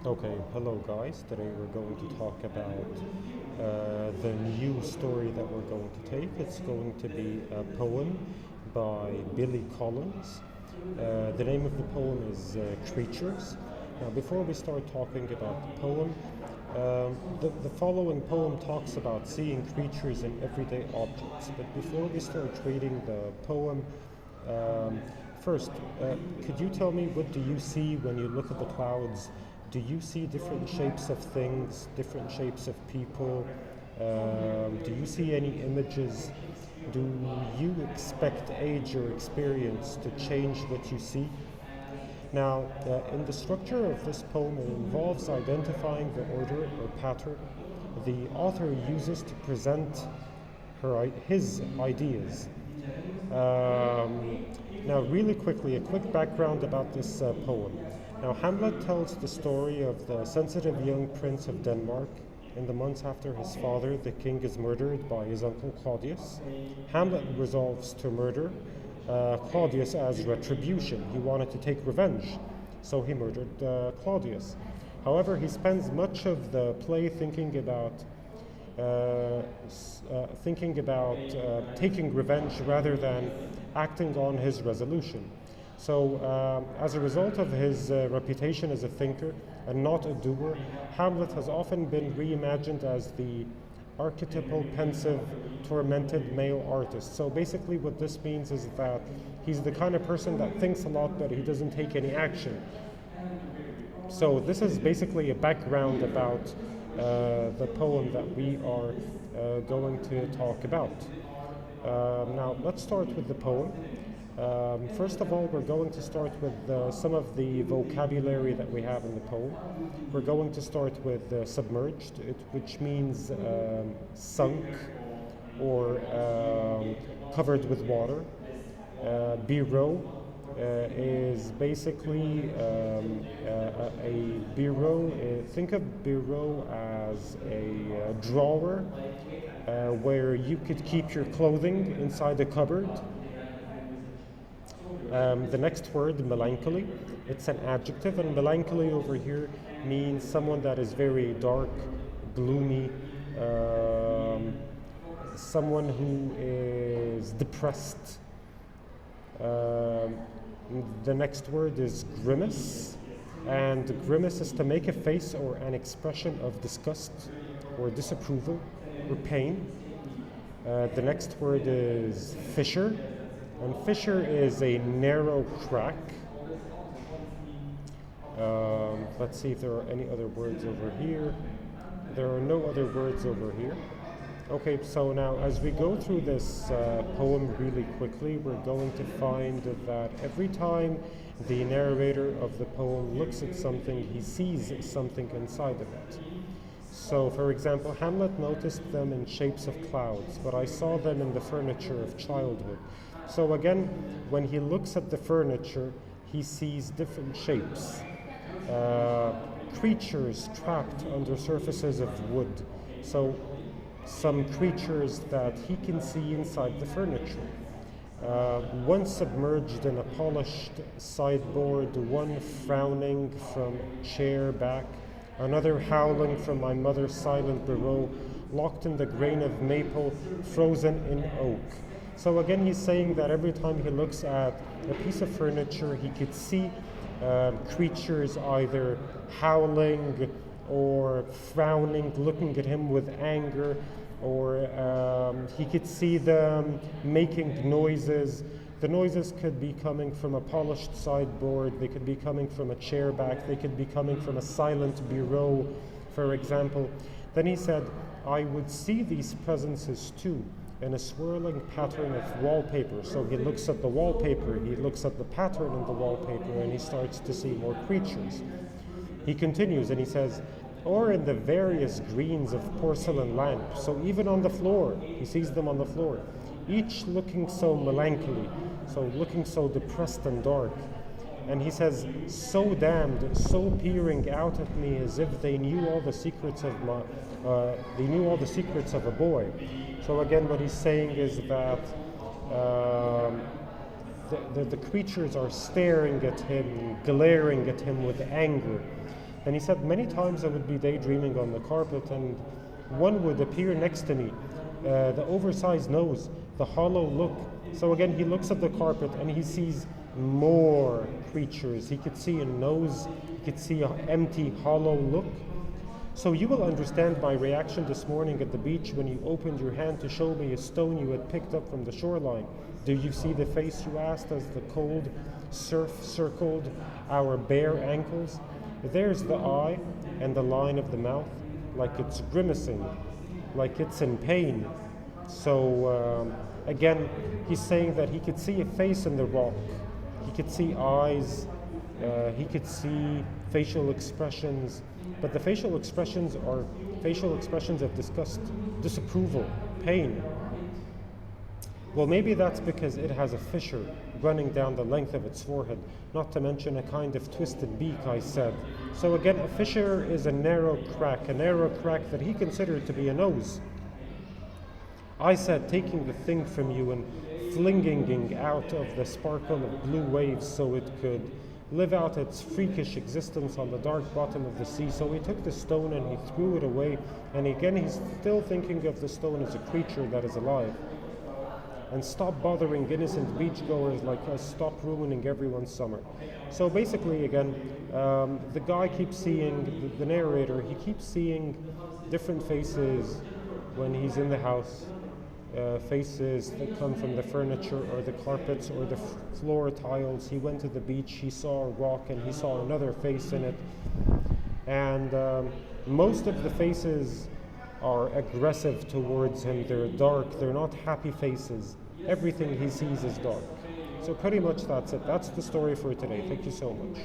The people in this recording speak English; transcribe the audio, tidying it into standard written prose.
Okay, hello guys. Today we're going to talk about the new story that we're going to take. It's going to be a poem by Billy Collins. The name of the poem is Creatures. Now, before we start talking about the poem, the following poem talks about seeing creatures in everyday objects. But before we start reading the poem, um, first, could you tell me what do you see when you look at the clouds? Do you see different shapes of things, different shapes of people? Do you see any images? Do you expect age or experience to change what you see? Now, in the structure of this poem, it involves identifying the order or pattern the author uses to present his ideas. Um, Now, really quickly, a quick background about this poem. Now, Hamlet tells the story of the sensitive young prince of Denmark in the months after his father, the king, is murdered by his uncle Claudius. Hamlet resolves to murder Claudius as retribution. He wanted to take revenge, so he murdered Claudius. However, he spends much of the play thinking about taking revenge rather than acting on his resolution. So, as a result of his reputation as a thinker and not a doer, Hamlet has often been reimagined as the archetypal, pensive, tormented male artist. So basically what this means is that he's the kind of person that thinks a lot but he doesn't take any action. So this is basically a background about the poem that we are going to talk about. Now let's start with the poem. First of all, we're going to start with some of the vocabulary that we have in the poem. We're going to start with submerged, which means sunk or covered with water. Bureau is basically a bureau. Think of bureau as a drawer where you could keep your clothing inside a cupboard. The next word, melancholy, it's an adjective, and melancholy over here means someone that is very dark, gloomy, someone who is depressed. The next word is grimace, and grimace is to make a face or an expression of disgust or disapproval or pain. The next word is fissure, and fissure is a narrow crack. Let's see if there are any other words over here. There are no other words over here. Okay, so now as we go through this poem really quickly, we're going to find that every time the narrator of the poem looks at something, he sees something inside of it. So, for example, Hamlet noticed them in shapes of clouds, but I saw them in the furniture of childhood. So again, when he looks at the furniture, he sees different shapes. Creatures trapped under surfaces of wood. So some creatures that he can see inside the furniture. One submerged in a polished sideboard, one frowning from chair back, another howling from my mother's silent bureau, locked in the grain of maple, frozen in oak. So again, he's saying that every time he looks at a piece of furniture, he could see creatures either howling or frowning, looking at him with anger, or he could see them making noises. The noises could be coming from a polished sideboard, they could be coming from a chair back, they could be coming from a silent bureau, for example. Then he said, I would see these presences too, in a swirling pattern of wallpaper. So he looks at the wallpaper, he looks at the pattern in the wallpaper, and he starts to see more creatures. He continues and he says, or in the various greens of porcelain lamps. So even on the floor, he sees them on the floor, each looking so melancholy, so looking so depressed and dark. And he says, so damned, so peering out at me as if they knew all the secrets of a boy. So again, what he's saying is that the creatures are staring at him, glaring at him with anger. And he said, many times I would be daydreaming on the carpet and one would appear next to me, the oversized nose, the hollow look. So again, he looks at the carpet and he sees more creatures. He could see a nose, he could see an empty, hollow look. So you will understand my reaction this morning at the beach when you opened your hand to show me a stone you had picked up from the shoreline. Do you see the face, you asked, as the cold surf circled our bare ankles? There's the eye and the line of the mouth, like it's grimacing, like it's in pain. So again, he's saying that he could see a face in the rock. He could see eyes, he could see facial expressions, but the facial expressions are facial expressions of disgust, disapproval, pain. Well, maybe that's because it has a fissure running down the length of its forehead, not to mention a kind of twisted beak, I said. So again, a fissure is a narrow crack that he considered to be a nose. I said, taking the thing from you and flinging out of the sparkle of blue waves so it could live out its freakish existence on the dark bottom of the sea. So he took the stone and he threw it away, and again he's still thinking of the stone as a creature that is alive. And stop bothering innocent beachgoers like us, stop ruining everyone's summer. So basically, again, the guy keeps seeing, the narrator, he keeps seeing different faces when he's in the house. Faces that come from the furniture or the carpets or the floor tiles. He went to the beach, he saw a rock and he saw another face in it. And most of the faces are aggressive towards him. They're dark, they're not happy faces. Everything he sees is dark. So pretty much that's it. That's the story for today. Thank you so much.